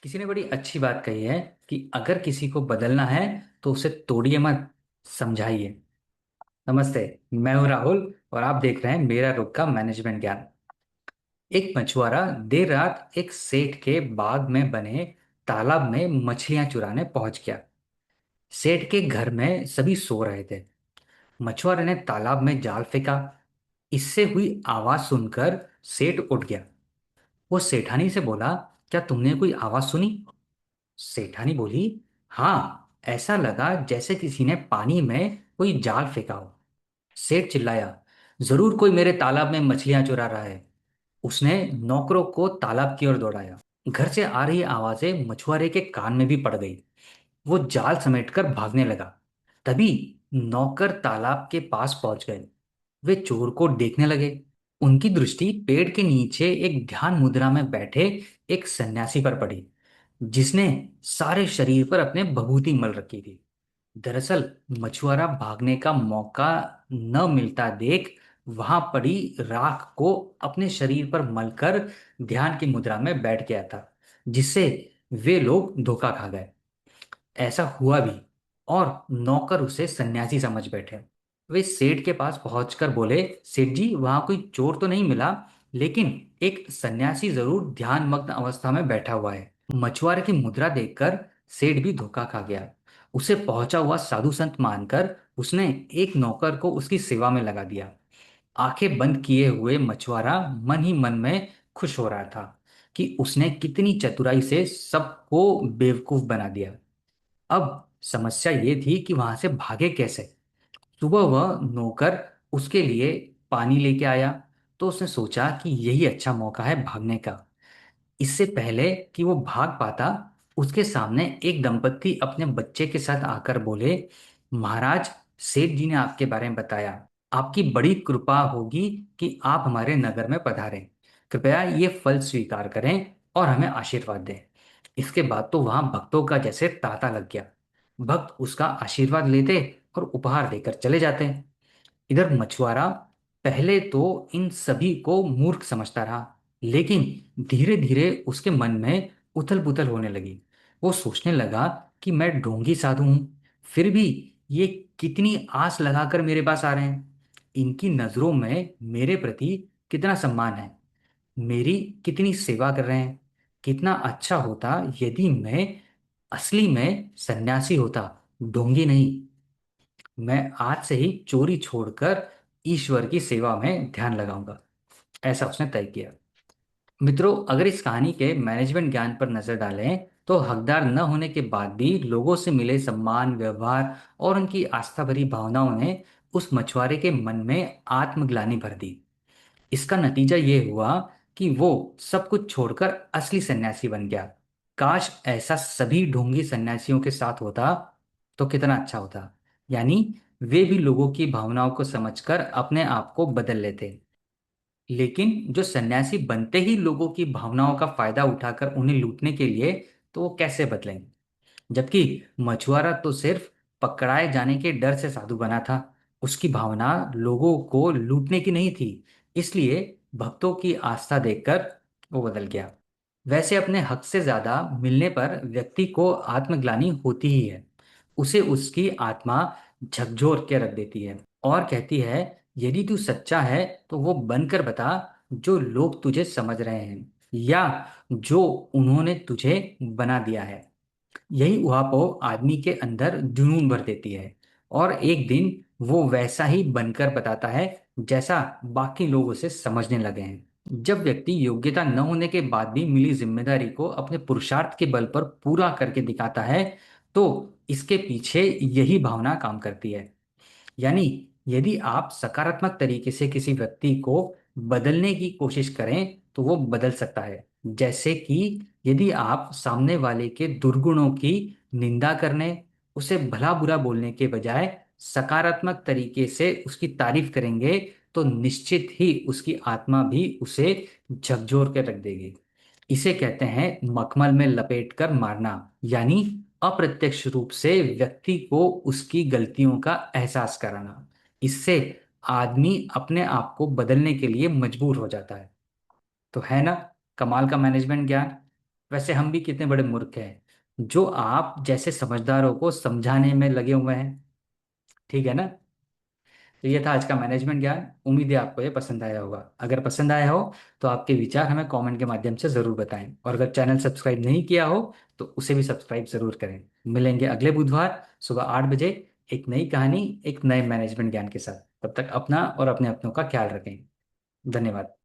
किसी ने बड़ी अच्छी बात कही है कि अगर किसी को बदलना है तो उसे तोड़िए मत, समझाइए। नमस्ते। मैं हूं राहुल और आप देख रहे हैं मेरा रुख का मैनेजमेंट ज्ञान। एक मछुआरा देर रात एक सेठ के बाग में बने तालाब में मछलियां चुराने पहुंच गया। सेठ के घर में सभी सो रहे थे। मछुआरे ने तालाब में जाल फेंका। इससे हुई आवाज सुनकर सेठ उठ गया। वो सेठानी से बोला, क्या तुमने कोई आवाज सुनी? सेठानी बोली, हाँ, ऐसा लगा जैसे किसी ने पानी में कोई जाल फेंका हो। सेठ चिल्लाया, जरूर कोई मेरे तालाब में मछलियां चुरा रहा है। उसने नौकरों को तालाब की ओर दौड़ाया। घर से आ रही आवाजें मछुआरे के कान में भी पड़ गई। वो जाल समेटकर भागने लगा। तभी नौकर तालाब के पास पहुंच गए। वे चोर को देखने लगे। उनकी दृष्टि पेड़ के नीचे एक ध्यान मुद्रा में बैठे एक सन्यासी पर पड़ी, जिसने सारे शरीर पर अपने भभूति मल रखी थी। दरअसल मछुआरा भागने का मौका न मिलता देख वहां पड़ी राख को अपने शरीर पर मलकर ध्यान की मुद्रा में बैठ गया था, जिससे वे लोग धोखा खा गए। ऐसा हुआ भी, और नौकर उसे सन्यासी समझ बैठे। वे सेठ के पास पहुंचकर बोले, सेठ जी, वहां कोई चोर तो नहीं मिला, लेकिन एक सन्यासी जरूर ध्यान मग्न अवस्था में बैठा हुआ है। मछुआरे की मुद्रा देखकर सेठ भी धोखा खा गया। उसे पहुंचा हुआ साधु संत मानकर उसने एक नौकर को उसकी सेवा में लगा दिया। आंखें बंद किए हुए मछुआरा मन ही मन में खुश हो रहा था कि उसने कितनी चतुराई से सबको बेवकूफ बना दिया। अब समस्या ये थी कि वहां से भागे कैसे। सुबह वह नौकर उसके लिए पानी लेके आया, तो उसने सोचा कि यही अच्छा मौका है भागने का। इससे पहले कि वो भाग पाता, उसके सामने एक दंपत्ति अपने बच्चे के साथ आकर बोले, महाराज, सेठ जी ने आपके बारे में बताया। आपकी बड़ी कृपा होगी कि आप हमारे नगर में पधारें। कृपया ये फल स्वीकार करें और हमें आशीर्वाद दें। इसके बाद तो वहां भक्तों का जैसे तांता लग गया। भक्त उसका आशीर्वाद लेते और उपहार देकर चले जाते। इधर मछुआरा पहले तो इन सभी को मूर्ख समझता रहा, लेकिन धीरे धीरे उसके मन में उथल पुथल होने लगी। वो सोचने लगा कि मैं ढोंगी साधु हूं, फिर भी ये कितनी आस लगाकर मेरे पास आ रहे हैं। इनकी नजरों में मेरे प्रति कितना सम्मान है, मेरी कितनी सेवा कर रहे हैं। कितना अच्छा होता यदि मैं असली में सन्यासी होता, ढोंगी नहीं। मैं आज से ही चोरी छोड़कर ईश्वर की सेवा में ध्यान लगाऊंगा। ऐसा उसने तय किया। मित्रों, अगर इस कहानी के मैनेजमेंट ज्ञान पर नजर डालें तो हकदार न होने के बाद भी लोगों से मिले सम्मान, व्यवहार और उनकी आस्था भरी भावनाओं ने उस मछुआरे के मन में आत्मग्लानि भर दी। इसका नतीजा ये हुआ कि वो सब कुछ छोड़कर असली सन्यासी बन गया। काश ऐसा सभी ढोंगी सन्यासियों के साथ होता तो कितना अच्छा होता। यानी वे भी लोगों की भावनाओं को समझकर अपने आप को बदल लेते। लेकिन जो सन्यासी बनते ही लोगों की भावनाओं का फायदा उठाकर उन्हें लूटने के लिए, तो वो कैसे बदलेंगे? जबकि मछुआरा तो सिर्फ पकड़ाए जाने के डर से साधु बना था। उसकी भावना लोगों को लूटने की नहीं थी, इसलिए भक्तों की आस्था देखकर वो बदल गया। वैसे अपने हक से ज्यादा मिलने पर व्यक्ति को आत्मग्लानि होती ही है। उसे उसकी आत्मा झकझोर के रख देती है और कहती है, यदि तू सच्चा है तो वो बनकर बता जो लोग तुझे समझ रहे हैं या जो उन्होंने तुझे बना दिया है। यही ऊहापोह आदमी के अंदर जुनून भर देती है, और एक दिन वो वैसा ही बनकर बताता है जैसा बाकी लोग उसे समझने लगे हैं। जब व्यक्ति योग्यता न होने के बाद भी मिली जिम्मेदारी को अपने पुरुषार्थ के बल पर पूरा करके दिखाता है, तो इसके पीछे यही भावना काम करती है। यानी यदि आप सकारात्मक तरीके से किसी व्यक्ति को बदलने की कोशिश करें तो वो बदल सकता है। जैसे कि यदि आप सामने वाले के दुर्गुणों की निंदा करने, उसे भला बुरा बोलने के बजाय सकारात्मक तरीके से उसकी तारीफ करेंगे, तो निश्चित ही उसकी आत्मा भी उसे झकझोर के रख देगी। इसे कहते हैं मखमल में लपेट कर मारना। यानी अप्रत्यक्ष रूप से व्यक्ति को उसकी गलतियों का एहसास कराना। इससे आदमी अपने आप को बदलने के लिए मजबूर हो जाता है। तो है ना कमाल का मैनेजमेंट ज्ञान? वैसे हम भी कितने बड़े मूर्ख हैं जो आप जैसे समझदारों को समझाने में लगे हुए हैं। ठीक है ना। तो ये था आज का मैनेजमेंट ज्ञान। उम्मीद है आपको ये पसंद आया होगा। अगर पसंद आया हो तो आपके विचार हमें कमेंट के माध्यम से ज़रूर बताएं, और अगर चैनल सब्सक्राइब नहीं किया हो तो उसे भी सब्सक्राइब ज़रूर करें। मिलेंगे अगले बुधवार सुबह 8 बजे एक नई कहानी, एक नए मैनेजमेंट ज्ञान के साथ। तब तक अपना और अपने अपनों का ख्याल रखें। धन्यवाद।